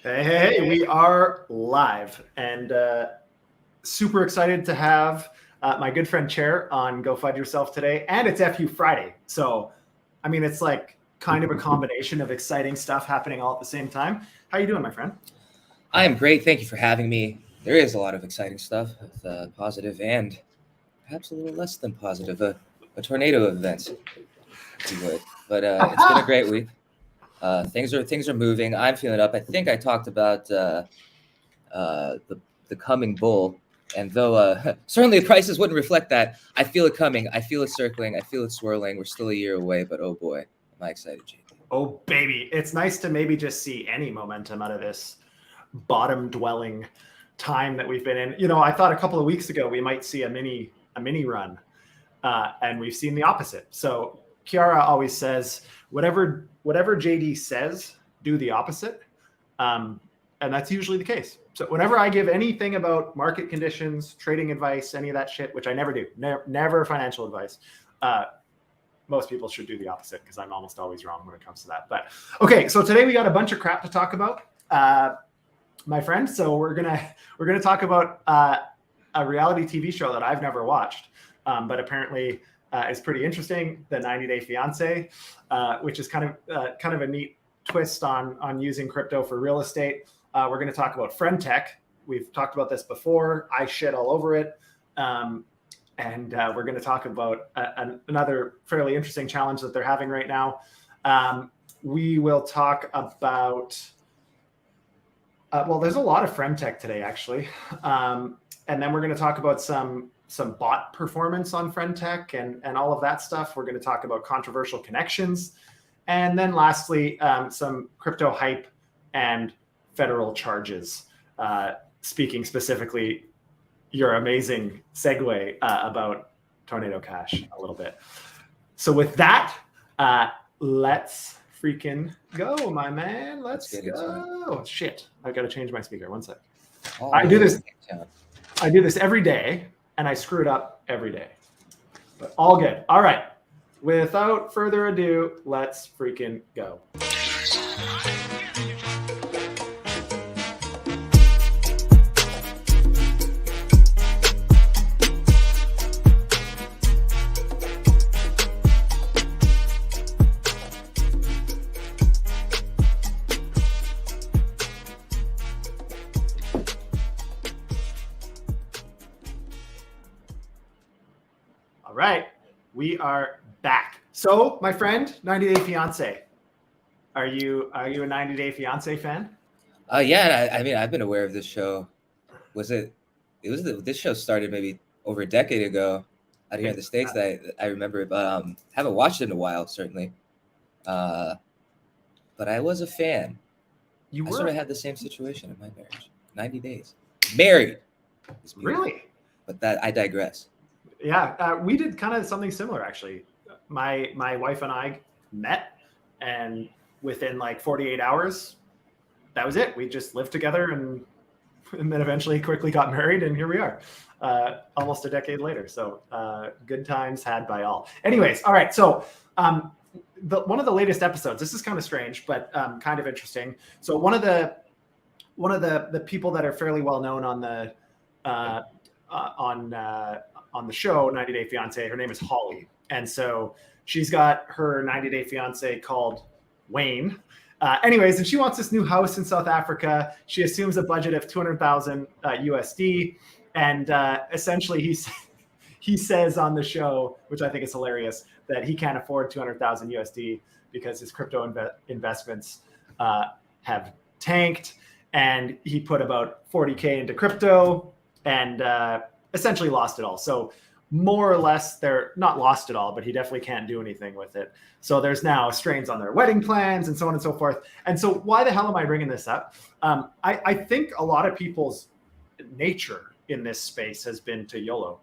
Hey, we are live and super excited to have my good friend Chair on Go FUD Yourself today. And it's FU Friday. So, I mean, it's like kind of a combination of exciting stuff happening all at the same time. How you doing, my friend? I am great. Thank you for having me. There is a lot of exciting stuff, with, positive and perhaps a little less than positive. A tornado of events, if you would. But it's been a great week. Things are moving. I'm feeling up. I think I talked about the coming bull, and though certainly the prices wouldn't reflect that, I feel it coming. I feel it circling. I feel it swirling. We're still a year away, but oh boy, am I excited, JD. Oh, baby. It's nice to maybe just see any momentum out of this bottom dwelling time that we've been in. You know, I thought a couple of weeks ago we might see a mini run, and we've seen the opposite. So Ceara always says, whatever JD says, do the opposite. And that's usually the case. So whenever I give anything about market conditions, trading advice, any of that shit, which I never do, never financial advice, most people should do the opposite because I'm almost always wrong when it comes to that. But okay, so today we got a bunch of crap to talk about, my friend. So we're gonna talk about a reality TV show that I've never watched, but apparently is pretty interesting, the 90 Day Fiancé, which is kind of a neat twist on using crypto for real estate. We're going to talk about friend tech. We've talked about this before. I shit all over it. And we're going to talk about another fairly interesting challenge that they're having right now. We will talk about, well, there's a lot of friend tech today, actually. And then we're going to talk about some bot performance on friend tech and all of that stuff. We're going to talk about controversial connections. And then lastly, some crypto hype and federal charges. Speaking specifically, your amazing segue about Tornado Cash a little bit. So with that, let's freaking go, my man. Let's go. Shit, I've got to change my speaker. One sec. I do this every day, and I screw it up every day. But all good. All right. Without further ado, let's freaking go. All right. We are back. So, my friend, 90 Day Fiancé. Are you a 90 Day Fiancé fan? Yeah. I mean, I've been aware of this show. This show started maybe over a decade ago out here in the States that I remember, but haven't watched it in a while, certainly. But I was a fan. I sort of had the same situation in my marriage. 90 days. Married. Really? But that I digress. Yeah, we did kind of something similar, actually. My wife and I met, and within like 48 hours, that was it. We just lived together and then eventually quickly got married, and here we are, almost a decade later. So good times had by all. Anyways, all right. So one of the latest episodes, this is kind of strange, but kind of interesting. So one of the people that are fairly well known on the on the show 90 Day Fiancé, her name is Holly. And so she's got her 90 Day Fiancé called Wayne. Anyways, and she wants this new house in South Africa. She assumes a budget of 200,000 USD. And essentially he says on the show, which I think is hilarious, that he can't afford 200,000 USD because his crypto investments have tanked. And he put about 40K into crypto and essentially lost it all. So more or less, they're not lost at all, but he definitely can't do anything with it. So there's now strains on their wedding plans and so on and so forth. And so why the hell am I bringing this up? I think a lot of people's nature in this space has been to YOLO,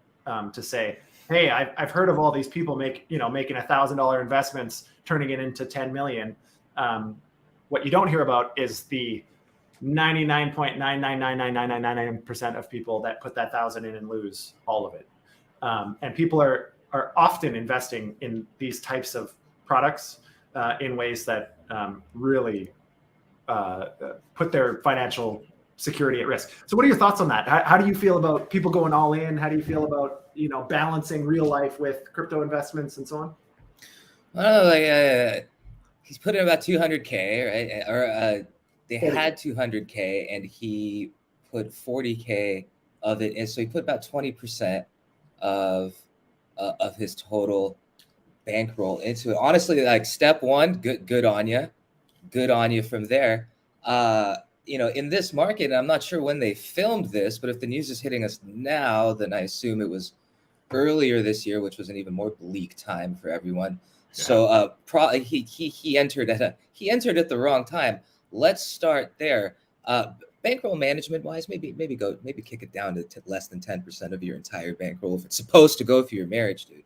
to say, hey, I've heard of all these people making $1,000 investments, turning it into 10 million. What you don't hear about is the 99.9999999% of people that put that 1,000 in and lose all of it. And people are often investing in these types of products in ways that really put their financial security at risk. So what are your thoughts on that? How do you feel about people going all in? How do you feel about, balancing real life with crypto investments and so on? Well, he's put in about 200K, right? Or they 40K. had 200K, and he put 40K of it in. So he put about 20% of his total bankroll into it. Honestly, like step one, good on you from there. In this market, I'm not sure when they filmed this, but if the news is hitting us now, then I assume it was earlier this year, which was an even more bleak time for everyone. Yeah. So he entered at the wrong time. Let's start there. Bankroll management wise, maybe kick it down to less than 10% of your entire bankroll if it's supposed to go for your marriage, dude.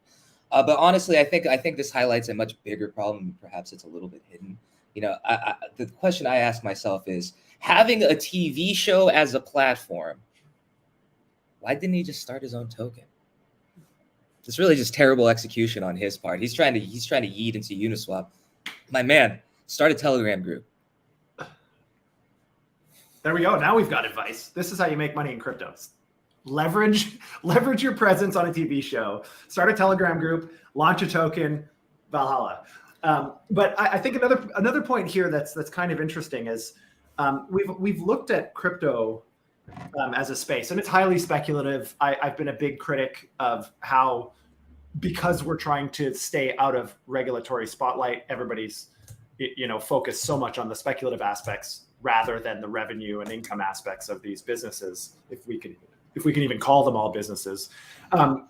But honestly, I think this highlights a much bigger problem. Perhaps it's a little bit hidden. The question I ask myself is, having a TV show as a platform, why didn't he just start his own token? It's really just terrible execution on his part. He's trying to yeet into Uniswap. My man, start a Telegram group. There we go. Now we've got advice. This is how you make money in cryptos. Leverage your presence on a TV show. Start a Telegram group. Launch a token. Valhalla. But I think another point here that's kind of interesting is we've looked at crypto as a space, and it's highly speculative. I've been a big critic of how, because we're trying to stay out of regulatory spotlight, everybody's focused so much on the speculative aspects rather than the revenue and income aspects of these businesses, if we can even call them all businesses. And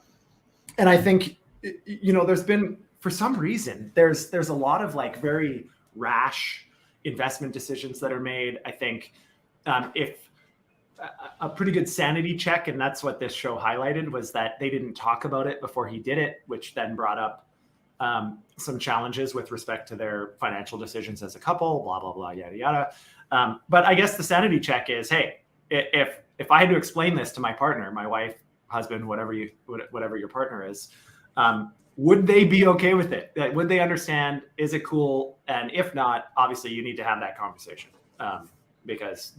I think there's been, for some reason, there's a lot of like very rash investment decisions that are made. I think if a pretty good sanity check, and that's what this show highlighted, was that they didn't talk about it before he did it, which then brought up some challenges with respect to their financial decisions as a couple, blah, blah, blah, yada, yada. But I guess the sanity check is, hey, if I had to explain this to my partner, my wife, husband, whatever your partner is, would they be okay with it? Would they understand? Is it cool? And if not, obviously you need to have that conversation, because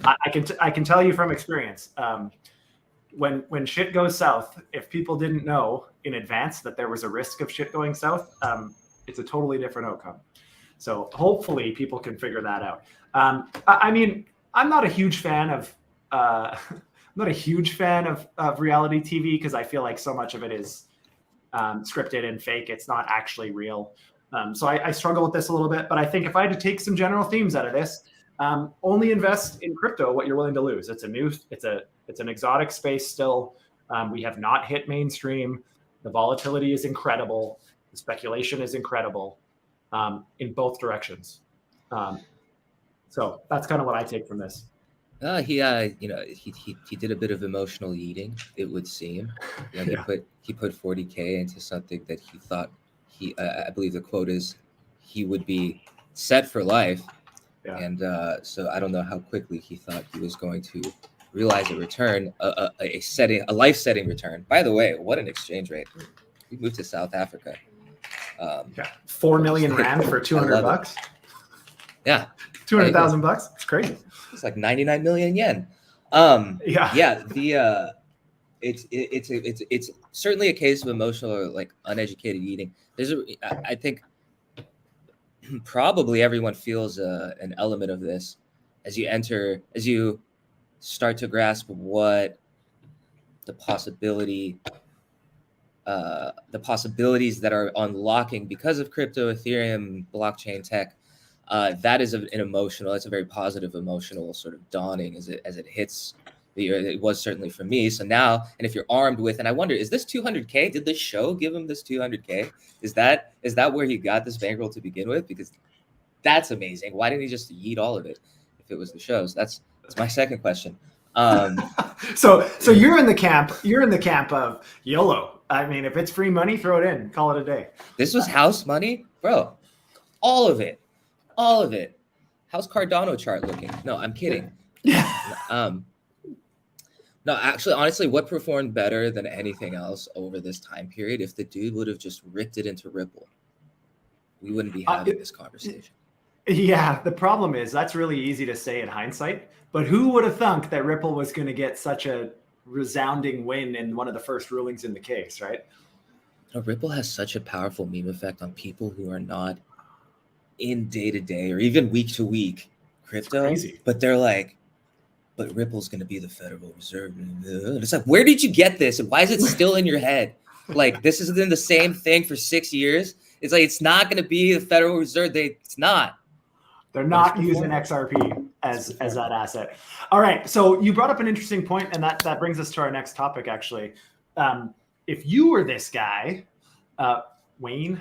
I can tell you from experience, when shit goes south, if people didn't know in advance that there was a risk of shit going south, it's a totally different outcome. So hopefully people can figure that out. I mean, I'm not a huge fan of reality TV, because I feel like so much of it is scripted and fake. It's not actually real. So I struggle with this a little bit, but I think if I had to take some general themes out of this, only invest in crypto what you're willing to lose. It's an exotic space still. We have not hit mainstream. The volatility is incredible. The speculation is incredible, in both directions. So that's kind of what I take from this. He did a bit of emotional eating, it would seem. He put 40K into something that he thought I believe the quote is, he would be set for life. Yeah. And so I don't know how quickly he thought he was going to realize a return, a life-setting return. By the way, what an exchange rate! We moved to South Africa. 4 million rand for $200. Yeah, 200,000 bucks. It's crazy. It's like 99 million yen. It's certainly a case of emotional or like uneducated eating. I think probably everyone feels an element of this as you start to grasp what the possibilities that are unlocking because of crypto, Ethereum, blockchain tech. That is it's a very positive emotional sort of dawning as it hits. It was certainly for me. So now, and if you're armed with, and I wonder, is this 200K? Did the show give him this 200K? Is that where he got this bankroll to begin with? Because that's amazing. Why didn't he just eat all of it if it was the show's? That's my second question. So you're in the camp of YOLO. I mean, if it's free money, throw it in, call it a day. This was house money, bro. All of it. How's Cardano chart looking? No, I'm kidding. No, actually, honestly, what performed better than anything else over this time period? If the dude would have just ripped it into Ripple, we wouldn't be having this conversation. Yeah, the problem is that's really easy to say in hindsight, but who would have thunk that Ripple was going to get such a resounding win in one of the first rulings in the case, right? Ripple has such a powerful meme effect on people who are not in day to day or even week to week crypto, Crazy. but they're like, but Ripple's going to be the Federal Reserve. And it's like, where did you get this? And why is it still in your head? Like, this has been the same thing for 6 years. It's like, it's not going to be the Federal Reserve. It's not. They're not using XRP as that asset. All right. So you brought up an interesting point, and that brings us to our next topic, actually. If you were this guy, Wayne,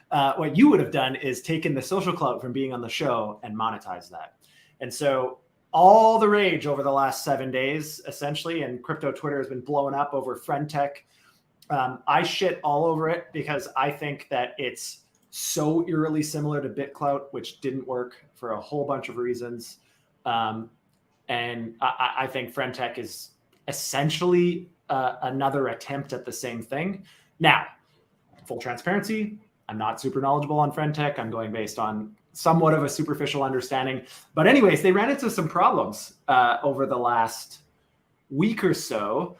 what you would have done is taken the social clout from being on the show and monetize that. And so all the rage over the last 7 days, essentially, and crypto Twitter has been blowing up over friend tech. I shit all over it because I think that it's so eerily similar to BitClout, which didn't work for a whole bunch of reasons. And I think friend tech is essentially another attempt at the same thing. Now, full transparency, I'm not super knowledgeable on friend tech. I'm going based on somewhat of a superficial understanding. But anyways, they ran into some problems over the last week or so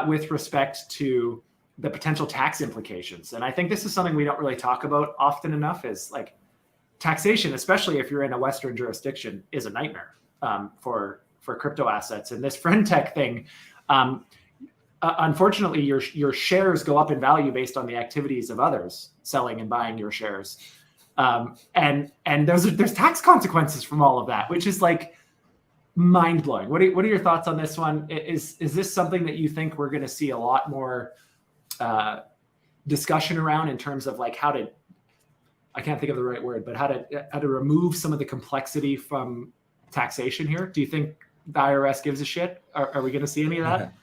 with respect to the potential tax implications. And I think this is something we don't really talk about often enough, is like taxation, especially if you're in a Western jurisdiction, is a nightmare for crypto assets. And this friend tech thing, unfortunately, your shares go up in value based on the activities of others selling and buying your shares. And there's tax consequences from all of that, which is like mind blowing. What are your thoughts on this one? Is this something that you think we're going to see a lot more discussion around in terms of like how to, I can't think of the right word, but how to remove some of the complexity from taxation here? Do you think the IRS gives a shit? Are we going to see any of that?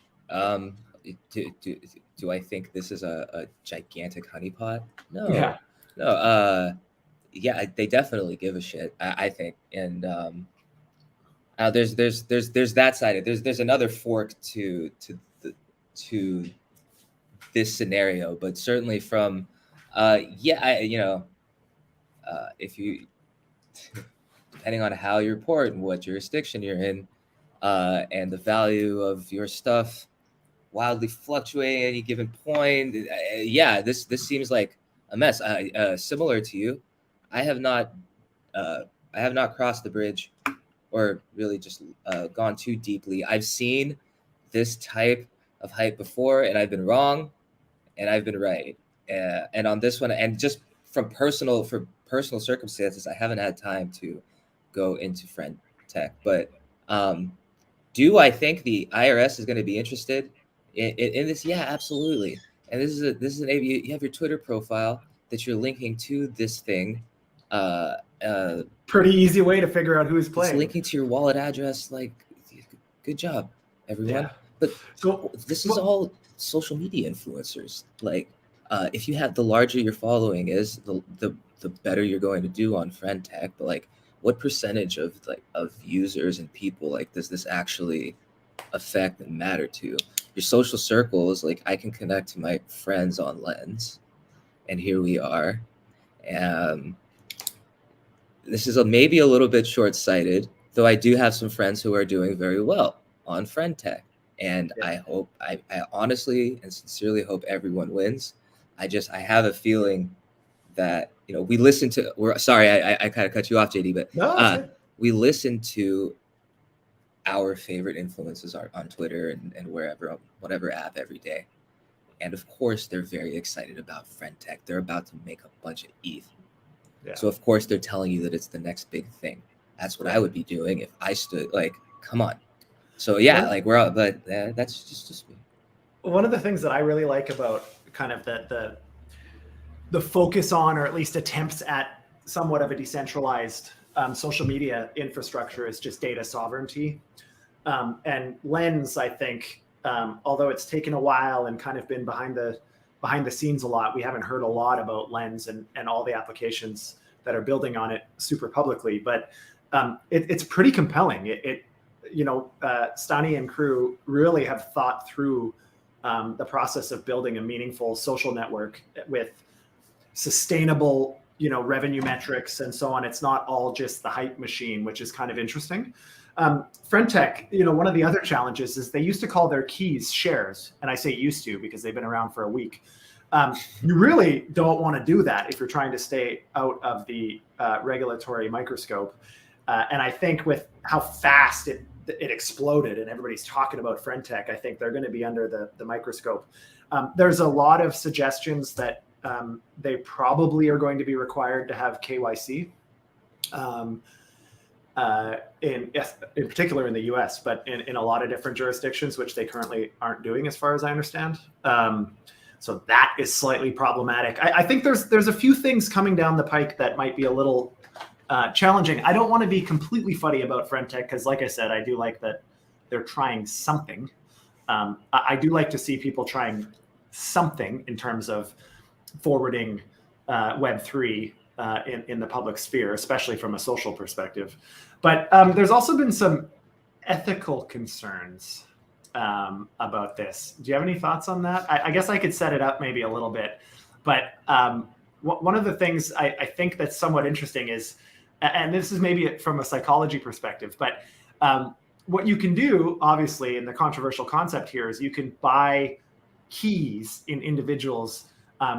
Do I think this is a gigantic honeypot? No. Yeah. No. Yeah, they definitely give a shit, I think. And there's that side. There's another fork to this scenario, but certainly from if you depending on how you report and what jurisdiction you're in, and the value of your stuff wildly fluctuating at any given point. This seems like a mess. Similar to you, I have not crossed the bridge or really just gone too deeply. I've seen this type of hype before, and I've been wrong, and I've been right. And on this one, and just from personal circumstances, I haven't had time to go into friend tech. But do I think the IRS is going to be interested in this? Yeah, absolutely. And this is an you have your Twitter profile that you're linking to this thing. Pretty easy way to figure out who's playing. It's linking to your wallet address. Like, good job, everyone. Yeah. But so this is all social media influencers. Like, if you have, the larger your following is, the better you're going to do on friend tech. But like, what percentage of users and people like does this actually affect and matter to? Your social circles, like, I can connect to my friends on Lens, and here we are. This is maybe a little bit short-sighted, though I do have some friends who are doing very well on friend tech. And yeah. I honestly and sincerely hope everyone wins. I have a feeling that, we listen to, I kind of cut you off, JD, but we listen to our favorite influencers on Twitter and wherever, on whatever app every day. And of course, they're very excited about friend tech. They're about to make a bunch of ETH. Yeah. So of course, they're telling you that it's the next big thing. That's what I would be doing if I stood, like, come on. So yeah, like we're out, but that's just me. One of the things that I really like about kind of the focus on, or at least attempts at somewhat of a decentralized social media infrastructure, is just data sovereignty. And Lens, I think, although it's taken a while and kind of been behind the scenes a lot, we haven't heard a lot about Lens and all the applications that are building on it super publicly. But it's pretty compelling. Stani and crew really have thought through the process of building a meaningful social network with sustainable revenue metrics and so on. It's not all just the hype machine, which is kind of interesting. Friend Tech, one of the other challenges is they used to call their keys shares. And I say used to because they've been around for a week. You really don't want to do that if you're trying to stay out of the regulatory microscope. And I think with how fast it exploded and everybody's talking about Friend Tech, I think they're going to be under the microscope. There's a lot of suggestions that they probably are going to be required to have KYC. In particular in the US, but in a lot of different jurisdictions, which they currently aren't doing as far as I understand. So that is slightly problematic. I think there's a few things coming down the pike that might be a little challenging. I don't want to be completely fuddy about Friend Tech because, like I said, I do like that they're trying something. I do like to see people trying something in terms of forwarding Web3 in the public sphere, especially from a social perspective. But there's also been some ethical concerns about this. Do you have any thoughts on that? I guess I could set it up maybe a little bit, but one of the things I think that's somewhat interesting is, and this is maybe from a psychology perspective, but what you can do, obviously, and the controversial concept here is you can buy keys in individuals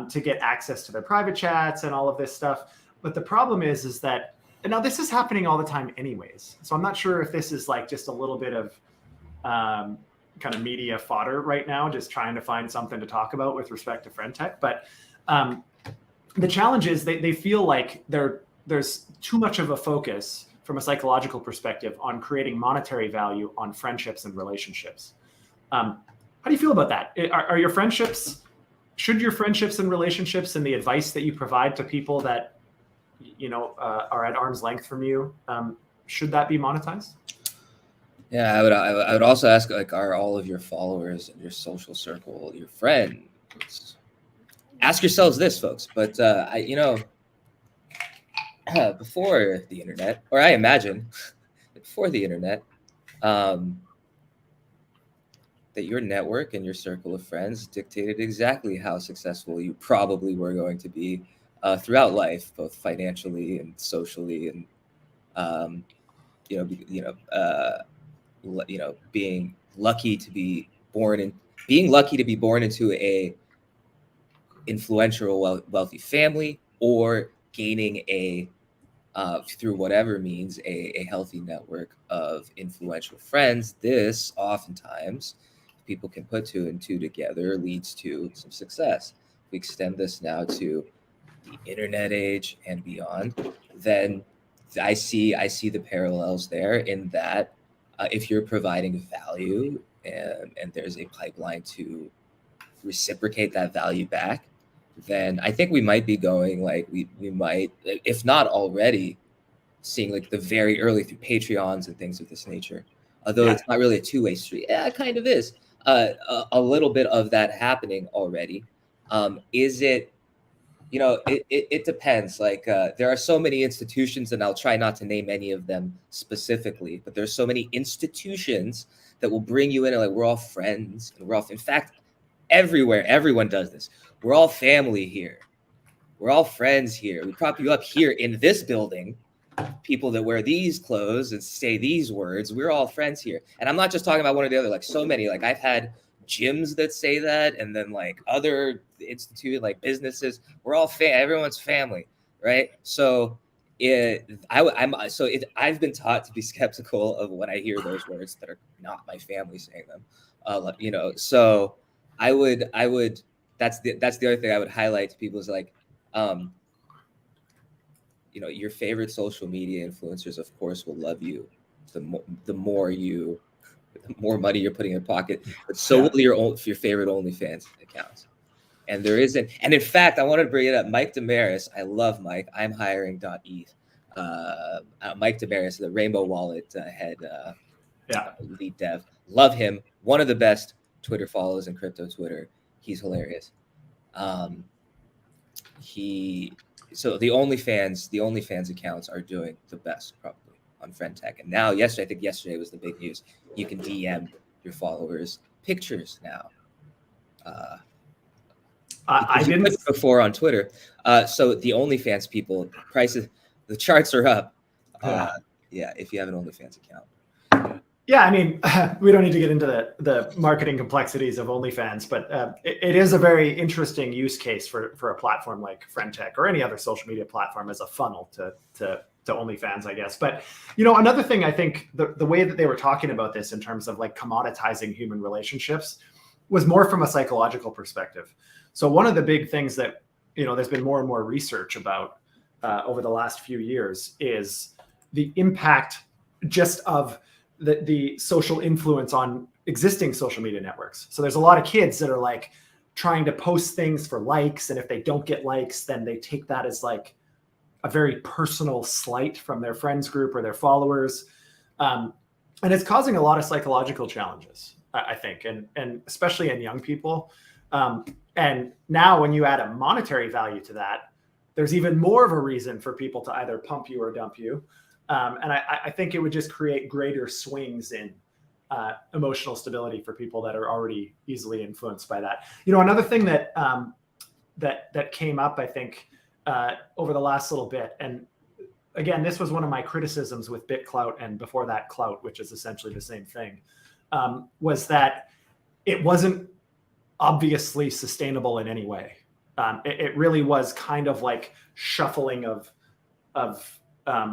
to get access to their private chats and all of this stuff. But the problem is that, and now this is happening all the time anyways. So I'm not sure if this is like just a little bit of kind of media fodder right now, just trying to find something to talk about with respect to Friend Tech. But the challenge is they feel like there's too much of a focus from a psychological perspective on creating monetary value on friendships and relationships. How do you feel about that? Are your friendships, should your friendships and relationships and the advice that you provide to people that are at arm's length from you, should that be monetized? Yeah, I would also ask, like, are all of your followers and your social circle your friends? Ask yourselves this, folks. But before the internet, or I imagine before the internet, that your network and your circle of friends dictated exactly how successful you probably were going to be throughout life, both financially and socially, and being lucky to be born into a influential, wealthy family, or gaining through whatever means a healthy network of influential friends. This oftentimes, people can put two and two together, leads to some success. If we extend this now to the internet age and beyond, then I see the parallels there, in that if you're providing value and there's a pipeline to reciprocate that value back, then I think we might be going, like, we might, if not already, seeing like the very early through Patreons and things of this nature. Although it's not really a two-way street. Yeah, it kind of is. A little bit of that happening already. Is it? It depends. Like, there are so many institutions, and I'll try not to name any of them specifically, but there's so many institutions that will bring you in, and like, we're all friends, and we're all, in fact, everywhere, everyone does this. We're all family here. We're all friends here. We prop you up here in this building. People that wear these clothes and say these words, we're all friends here. And I'm not just talking about one or the other, like so many, like I've had gyms that say that, and then like other institute, like businesses, we're all everyone's family, right? So I've been taught to be skeptical of when I hear those words that are not my family saying them, so I would, that's the other thing I would highlight to people is like, your favorite social media influencers, of course, will love you the more money you're putting in your pocket, but so will your favorite OnlyFans accounts. And there isn't, and in fact, I wanted to bring it up. Mike Damaris, I love Mike. I'm hiring.eth. Mike Damaris, the Rainbow Wallet head, lead dev. Love him. One of the best Twitter follows in crypto Twitter. He's hilarious. So the OnlyFans accounts are doing the best probably on Friend Tech. And now, I think yesterday was the big news. You can DM your followers pictures now. I You didn't couldn't before on Twitter. So the OnlyFans people, prices, the charts are up. Yeah, if you have an OnlyFans account. Yeah, I mean, we don't need to get into the marketing complexities of OnlyFans, but it is a very interesting use case for a platform like FriendTech or any other social media platform as a funnel to OnlyFans, I guess. But, you know, another thing, I think the way that they were talking about this in terms of like commoditizing human relationships was more from a psychological perspective. So one of the big things that, you know, there's been more and more research about over the last few years is the impact just of the social influence on existing social media networks. So there's a lot of kids that are like trying to post things for likes. And if they don't get likes, then they take that as like a very personal slight from their friends group or their followers. And it's causing a lot of psychological challenges, I think, and especially in young people. And now when you add a monetary value to that, there's even more of a reason for people to either pump you or dump you. And I think it would just create greater swings in emotional stability for people that are already easily influenced by that. You know, another thing that that came up, I think, over the last little bit, and again, this was one of my criticisms with BitClout and before that Clout, which is essentially the same thing, was that it wasn't obviously sustainable in any way. It really was kind of like shuffling of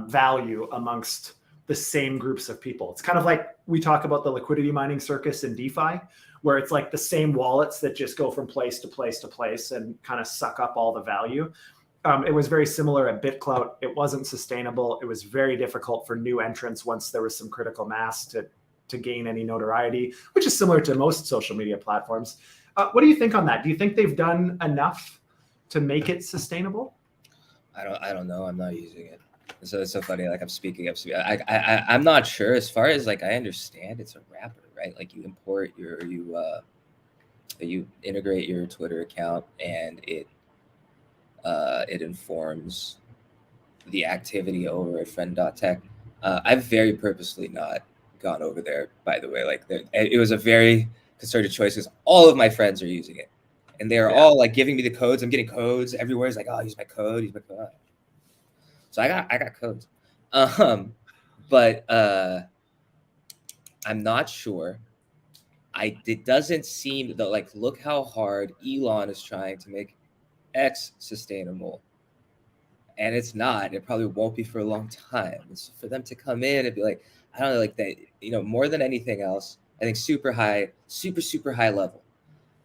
value amongst the same groups of people. It's kind of like we talk about the liquidity mining circus in DeFi, where it's like the same wallets that just go from place to place to place and kind of suck up all the value. It was very similar at BitClout. It wasn't sustainable. It was very difficult for new entrants once there was some critical mass to gain any notoriety, which is similar to most social media platforms. What do you think on that? Do you think they've done enough to make it sustainable? I don't know. I'm not using it. So it's so funny. Like I'm not sure. As far as like I understand, it's a wrapper, right? Like you import you integrate your Twitter account, and it informs the activity over at friend.tech. I've very purposely not gone over there, by the way. Like it was a very concerted choice because all of my friends are using it, and they're all like giving me the codes. I'm getting codes everywhere. It's like, oh, use my code, use my code. So I got codes, but I'm not sure. It doesn't seem that, like, look how hard Elon is trying to make X sustainable, and it's not. It probably won't be for a long time. It's for them to come in and be like, I don't know, like that. You know, more than anything else, I think super high level.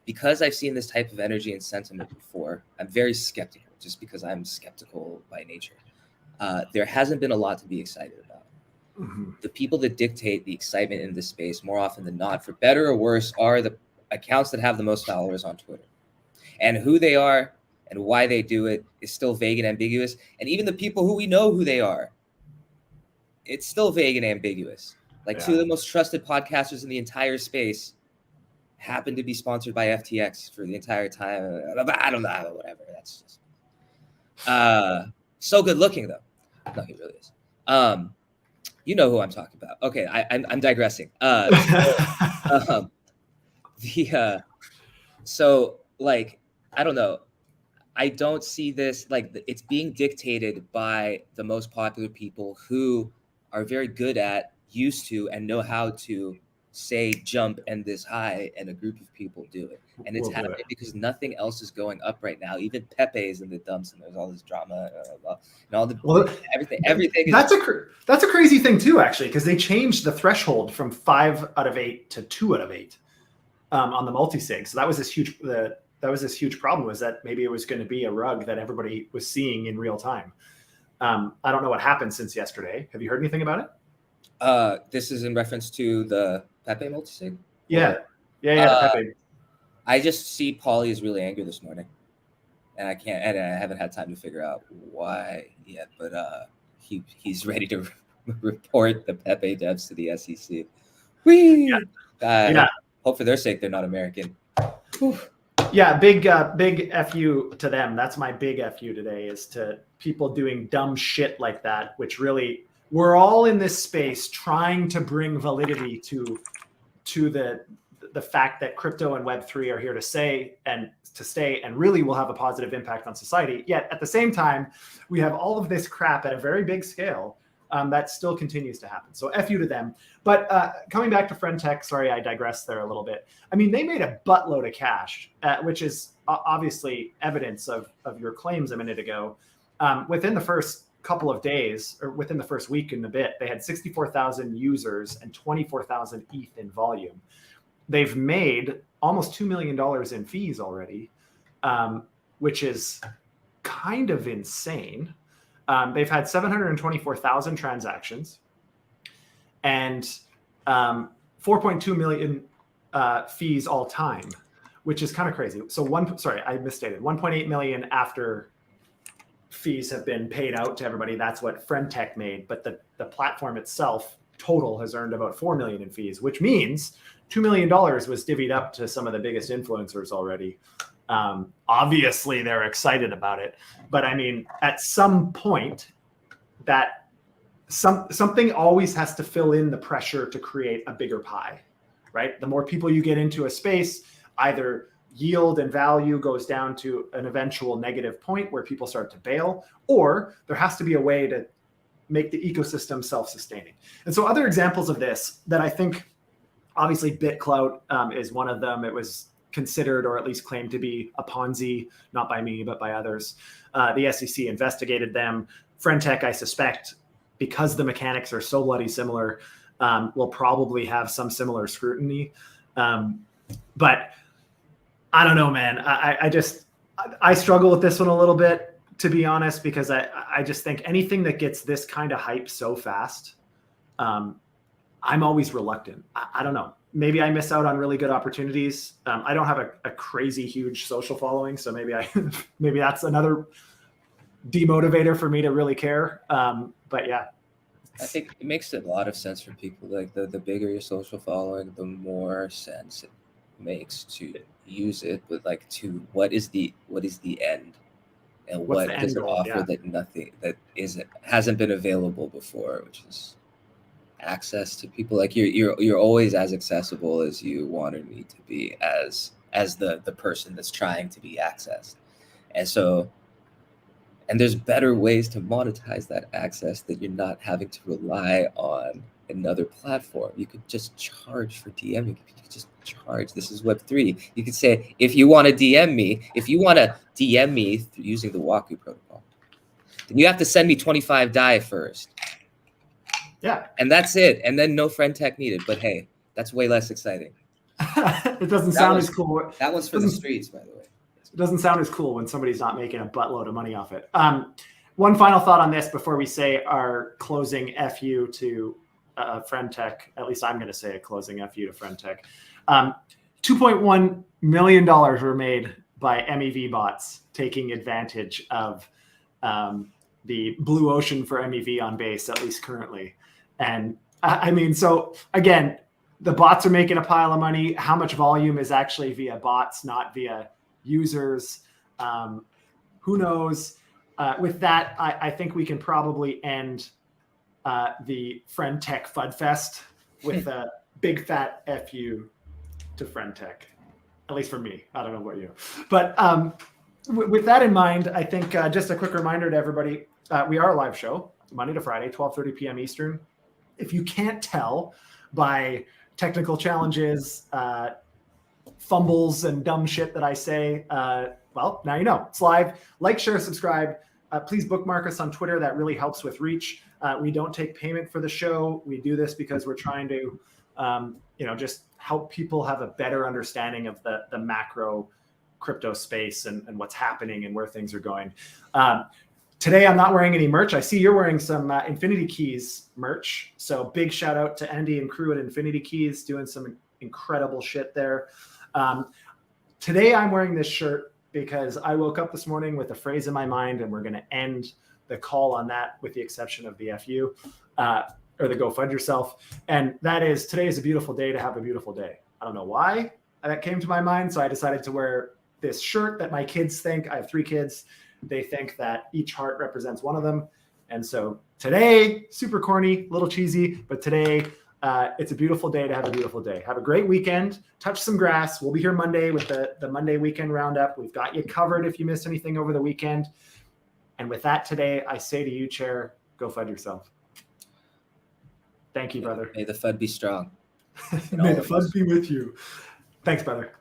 Because I've seen this type of energy and sentiment before, I'm very skeptical, just because I'm skeptical by nature. There hasn't been a lot to be excited about. Mm-hmm. The people that dictate the excitement in this space, more often than not, for better or worse, are the accounts that have the most followers on Twitter. And who they are and why they do it is still vague and ambiguous. And even the people who we know who they are, it's still vague and ambiguous. Like two of the most trusted podcasters in the entire space happen to be sponsored by FTX for the entire time. I don't know, whatever. That's just so good looking though. No, he really is. You know who I'm talking about. Okay, I'm digressing. So like, I don't know. I don't see this like it's being dictated by the most popular people who are very good at, used to, and know how to say jump and this high, and a group of people do it. And it's happening because nothing else is going up right now. Even Pepe is in the dumps, and there's all this drama and all the everything. That's a crazy thing too, actually, because they changed the threshold from 5 out of 8 to 2 out of 8 on the multi-sig. So that was this huge problem, was that maybe it was going to be a rug that everybody was seeing in real time. I don't know what happened since yesterday. Have you heard anything about it? This is in reference to the Pepe multisig? Yeah. Pepe. I just see Paulie is really angry this morning, and I haven't had time to figure out why yet, but he's ready to report the Pepe devs to the SEC. Whee! Hope for their sake they're not American. Whew. Yeah, big FU to them. That's my big FU today, is to people doing dumb shit like that, which really, we're all in this space trying to bring validity to the fact that crypto and Web3 are here to stay and really will have a positive impact on society. Yet at the same time, we have all of this crap at a very big scale that still continues to happen. So F you to them. But coming back to Friend Tech, sorry, I digressed there a little bit. I mean, they made a buttload of cash, which is obviously evidence of your claims a minute ago. Within the first couple of days, or within the first week and a bit, they had 64,000 users and 24,000 ETH in volume. They've made almost $2 million in fees already, which is kind of insane. They've had 724,000 transactions and 4.2 million fees all time, which is kind of crazy. So I misstated. 1.8 million after fees have been paid out to everybody. That's what Friend Tech made. But the platform itself total has earned about 4 million in fees, which means $2 million was divvied up to some of the biggest influencers already. Obviously they're excited about it, but I mean, at some point that something always has to fill in the pressure to create a bigger pie, right? The more people you get into a space, either yield and value goes down to an eventual negative point where people start to bail, or there has to be a way to make the ecosystem self-sustaining. And so other examples of this that I think, obviously BitClout is one of them. It was considered, or at least claimed to be, a Ponzi, not by me, but by others. The SEC investigated them. Friend Tech, I suspect, because the mechanics are so bloody similar, will probably have some similar scrutiny. But I don't know, man. I struggle with this one a little bit, to be honest, because I just think anything that gets this kind of hype so fast, I'm always reluctant. I don't know. Maybe I miss out on really good opportunities. I don't have a crazy huge social following, so maybe that's another demotivator for me to really care. But yeah, I think it makes a lot of sense for people. Like the bigger your social following, the more sense it makes to use it. But like, to what is the end, and what does it offer that hasn't been available before, which is access to people. Like you're always as accessible as you want or need to be as the person that's trying to be accessed. And there's better ways to monetize that access that you're not having to rely on another platform. You could just charge for DMing. You could just charge. This is Web3. You could say, if you want to DM me using the Waku protocol, then you have to send me 25 DAI first. Yeah. And that's it. And then no Friend Tech needed. But hey, that's way less exciting. It doesn't sound as cool. That one's for the streets, by the way. It doesn't sound as cool when somebody's not making a buttload of money off it. One final thought on this before we say our closing FU to Friend Tech. At least I'm going to say a closing FU to Friend Tech. $2.1 million were made by MEV bots taking advantage of the blue ocean for MEV on base, at least currently. And I mean, so again, the bots are making a pile of money. How much volume is actually via bots, not via users? Who knows? With that, I think we can probably end the Friend Tech FUD Fest with a big fat FU to Friend Tech, at least for me. I don't know about you. But with that in mind, I think just a quick reminder to everybody, we are a live show, Monday to Friday, 12:30 p.m. Eastern. If you can't tell by technical challenges, fumbles, and dumb shit that I say, well, now you know. It's live. Like, share, subscribe. Please bookmark us on Twitter. That really helps with reach. We don't take payment for the show. We do this because we're trying to, just help people have a better understanding of the macro crypto space and what's happening and where things are going. Today, I'm not wearing any merch. I see you're wearing some Infinity Keys merch. So big shout out to Andy and crew at Infinity Keys doing some incredible shit there. Today, I'm wearing this shirt because I woke up this morning with a phrase in my mind, and we're going to end the call on that with the exception of the FU or the Go FUD Yourself. And that is, today is a beautiful day to have a beautiful day. I don't know why that came to my mind. So I decided to wear this shirt that my kids think, I have 3 kids. They think that each heart represents one of them. And so today, super corny, a little cheesy, but today It's a beautiful day to have a beautiful day. Have a great weekend. Touch some grass. We'll be here Monday with the Monday weekend roundup. We've got you covered if you missed anything over the weekend. And with that today, I say to you, Chair, go FUD yourself. Thank you, brother. May the FUD be strong. May the FUD be with you. Thanks, brother.